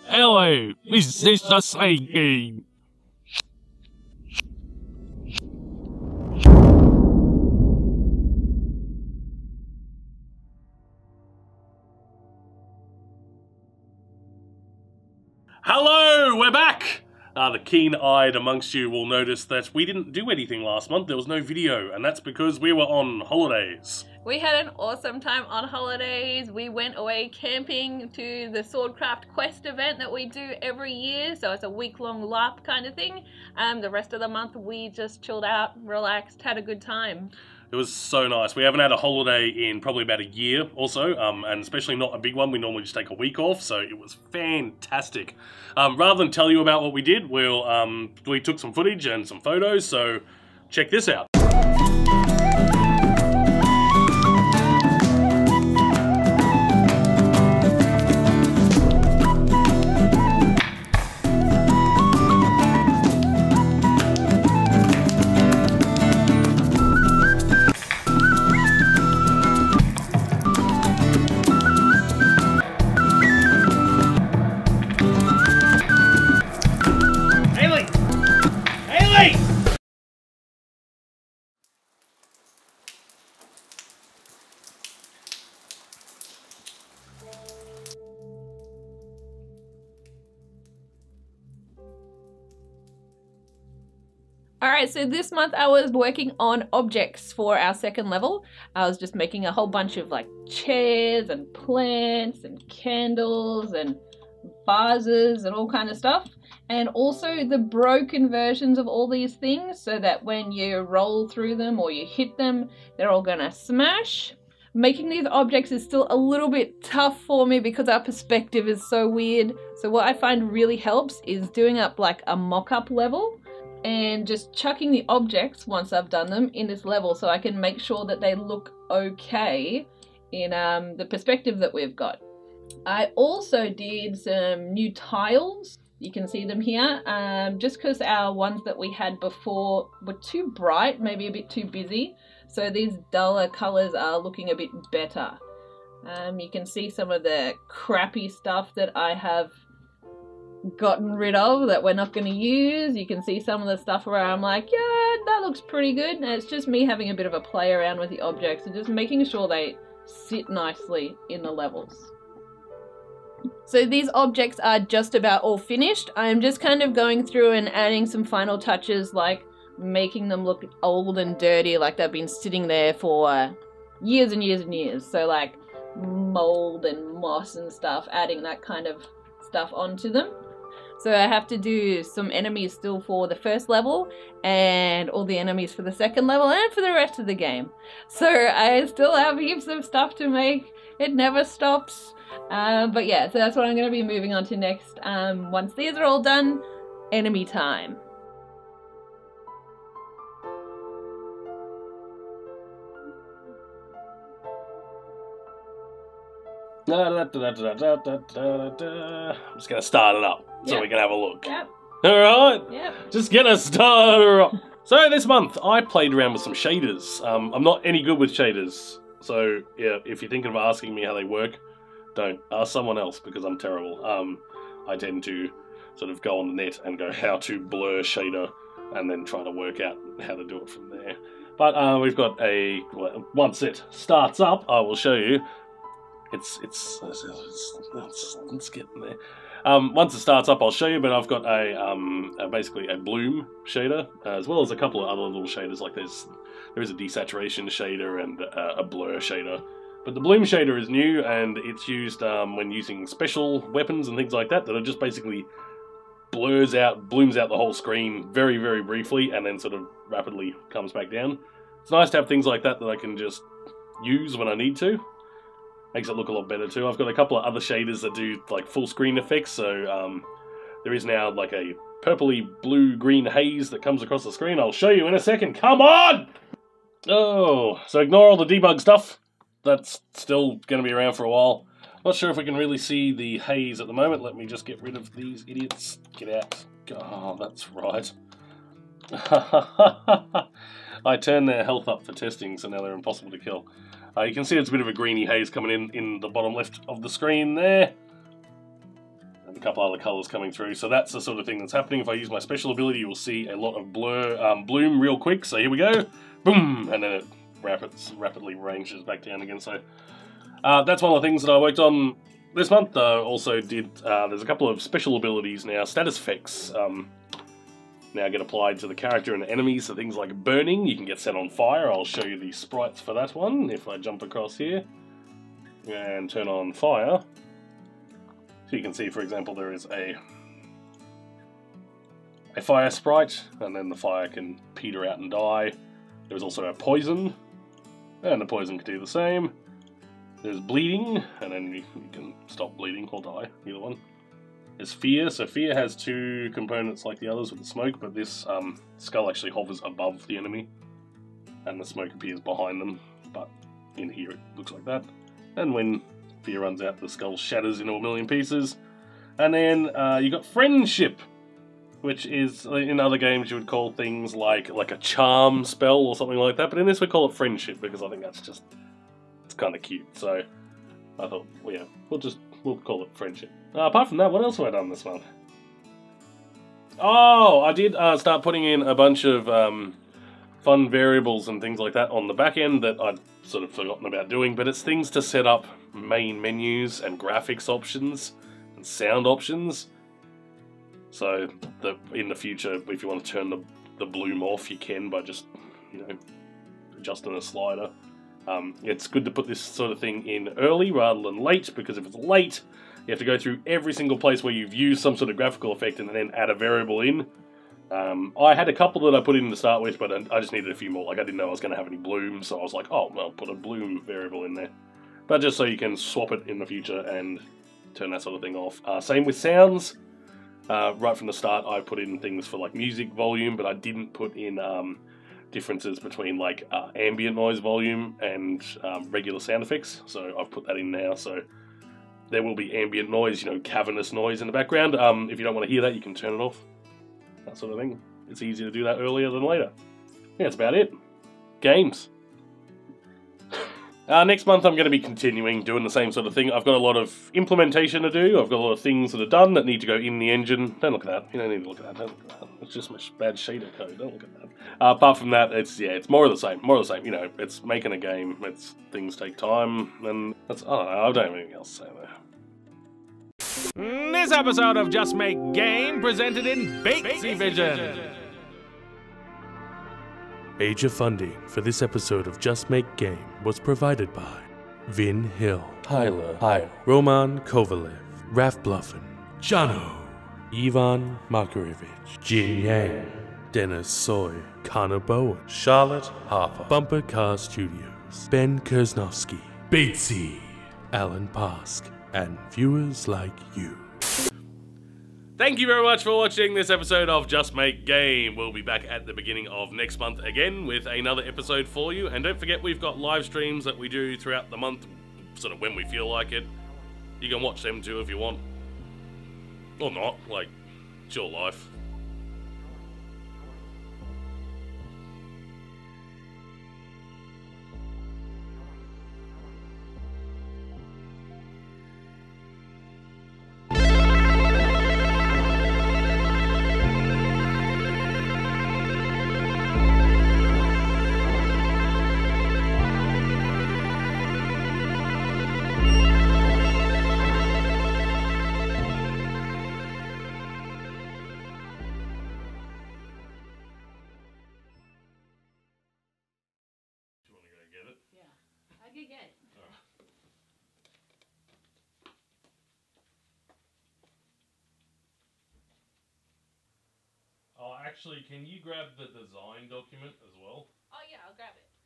Hello, is this the same game? Hello, we're back! The keen-eyed amongst you will notice that we didn't do anything last month. There was no video, and that's because we were on holidays. We had an awesome time on holidays. We went away camping to the Swordcraft Quest event that we do every year. So it's a week-long LARP kind of thing. The rest of the month we just chilled out, relaxed, had a good time. It was so nice. We haven't had a holiday in probably about a year or so, and especially not a big one. We normally just take a week off, so it was fantastic. Rather than tell you about what we did, we took some footage and some photos, so check this out. Alright, so this month I was working on objects for our second level. I was just making a whole bunch of like chairs and plants and candles and vases and all kind of stuff. And also the broken versions of all these things so that when you roll through them or you hit them, they're all gonna smash. Making these objects is still a little bit tough for me because our perspective is so weird. So what I find really helps is doing up like a mock-up level and just chucking the objects once I've done them in this level so I can make sure that they look okay in the perspective that we've got. I also did some new tiles. You can see them here, just because our ones that we had before were too bright, maybe a bit too busy. So these duller colors are looking a bit better. You can see some of the crappy stuff that I have gotten rid of that we're not going to use. You can see some of the stuff where I'm like, yeah, that looks pretty good. And it's just me having a bit of a play around with the objects and just making sure they sit nicely in the levels. So these objects are just about all finished. I'm just kind of going through and adding some final touches, like making them look old and dirty, like they've been sitting there for years and years and years. So like mold and moss and stuff, adding that kind of stuff onto them. So I have to do some enemies still for the first level and all the enemies for the second level and for the rest of the game. So I still have heaps of stuff to make. It never stops. But yeah, so that's what I'm going to be moving on to next. Once these are all done, enemy time. I'm just going to start it up so we can have a look. Yep. Alright? Yep. Just going to start her up. So this month I played around with some shaders. I'm not any good with shaders. So yeah, if you're thinking of asking me how they work, don't. Ask someone else because I'm terrible. I tend to sort of go on the net and go how to blur shader and then try to work out how to do it from there. But we've got once it starts up, I will show you. It's getting there. Once it starts up, I'll show you. But I've got basically a bloom shader as well as a couple of other little shaders. Like there is a desaturation shader and a blur shader. But the bloom shader is new and it's used when using special weapons and things like that. That it just basically blooms out the whole screen very, very briefly and then sort of rapidly comes back down. It's nice to have things like that I can just use when I need to. Makes it look a lot better too. I've got a couple of other shaders that do like full screen effects, so there is now like a purpley blue green haze that comes across the screen. I'll show you in a second. Come on! Oh, so ignore all the debug stuff. That's still going to be around for a while. Not sure if we can really see the haze at the moment. Let me just get rid of these idiots. Get out. Oh, that's right. I turned their health up for testing, so now they're impossible to kill. You can see it's a bit of a greeny haze coming in the bottom left of the screen there. and a couple other colours coming through. So that's the sort of thing that's happening. If I use my special ability, you will see a lot of bloom real quick. So here we go, boom, and then it rapidly ranges back down again. So that's one of the things that I worked on this month. Also did, there's a couple of special abilities now, status effects now get applied to the character and enemies. So things like burning, you can get set on fire. I'll show you the sprites for that one if I jump across here and turn on fire. So you can see, for example, there is a fire sprite, and then the fire can peter out and die. There's also a poison, and the poison can do the same. There's bleeding, and then you can stop bleeding or die, either one. There's fear, so fear has two components like the others with the smoke, but this skull actually hovers above the enemy, and the smoke appears behind them, but in here it looks like that. And when fear runs out, the skull shatters into a million pieces. And then you got friendship, which is, in other games you would call things like a charm spell or something like that, but in this we call it friendship because I think that's just, it's kind of cute. So I thought, well, yeah, we'll call it friendship. Apart from that, what else have I done this month? Oh, I did start putting in a bunch of fun variables and things like that on the back end that I'd sort of forgotten about doing, but it's things to set up main menus and graphics options and sound options. So that in the future, if you want to turn the bloom off, you can by just, you know, adjusting a slider. It's good to put this sort of thing in early rather than late, because if it's late, you have to go through every single place where you've used some sort of graphical effect and then add a variable in. I had a couple that I put in to start with, but I just needed a few more. Like, I didn't know I was going to have any bloom, so I was like, oh, well, put a bloom variable in there. But just so you can swap it in the future and turn that sort of thing off. Same with sounds. Right from the start, I put in things for like music volume, but I didn't put in differences between like ambient noise volume and regular sound effects. So I've put that in now. So there will be ambient noise, you know, cavernous noise in the background. If you don't want to hear that, you can turn it off. That sort of thing. It's easier to do that earlier than later. Yeah, that's about it. Games. Next month I'm going to be continuing doing the same sort of thing. I've got a lot of implementation to do. I've got a lot of things that are done that need to go in the engine. Don't look at that. You don't need to look at that. Don't look at that. It's just much bad shader code. Don't look at that. Apart from that, it's more of the same. More of the same. You know, it's making a game. It's things take time, and that's, I don't know. I don't have anything else to say there. This episode of Just Make Game presented in Batesy Vision. Major funding for this episode of Just Make Game was provided by Vin Hill, Tyler Heil, Roman Kovalev, Raf Bluffin, Jano, Ivan Makarevich, Jin Yang, Dennis Soy, Connor Bowen, Charlotte Harper, Bumper Car Studios, Ben Kersnowski, Batesy, Alan Pask, and viewers like you. Thank you very much for watching this episode of Just Make Game. We'll be back at the beginning of next month again with another episode for you. And don't forget, we've got live streams that we do throughout the month, sort of when we feel like it. You can watch them too if you want. Or not, like, it's your life. Get it. Oh, actually, can you grab the design document as well? Oh yeah, I'll grab it.